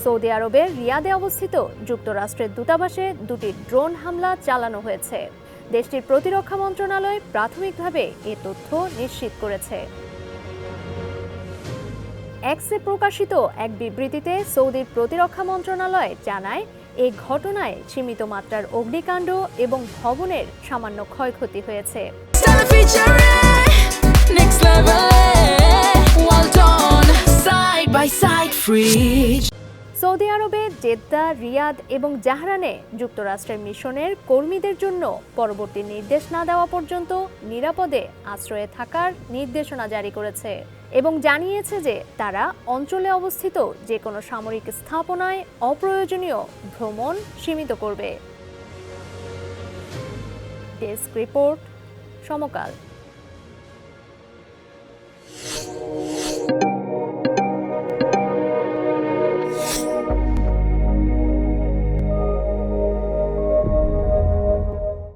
Saudi আরবের রিয়াদে অবস্থিত যুক্তরাষ্ট্রের দূতাবাসে দুটি ড্রোন হামলা চালানো হয়েছে। দেশটির প্রতিরক্ষা মন্ত্রণালয় প্রাথমিকভাবে এ তথ্য নিশ্চিত করেছে। এক্সে প্রকাশিত এক বিবৃতিতে সৌদির প্রতিরক্ষা মন্ত্রণালয় জানায়, এই ঘটনায় সীমিত মাত্রার অগ্নিকাণ্ড এবং ভবনের সামান্য ক্ষয়ক্ষতি হয়েছে। সৌদি আরবে জেদ্দা, রিয়াদ এবং জাহরানে যুক্তরাষ্ট্রের মিশনের কর্মীদের জন্য পরবর্তী নির্দেশ না দেওয়া পর্যন্ত নিরাপদে আশ্রয়ে থাকার নির্দেশনা জারি করেছে এবং জানিয়েছে যে তারা অঞ্চলে অবস্থিত যে কোনো সামরিক স্থাপনায় অপ্রয়োজনীয় ভ্রমণ সীমিত করবে। ডেস্ক রিপোর্ট, সমকাল।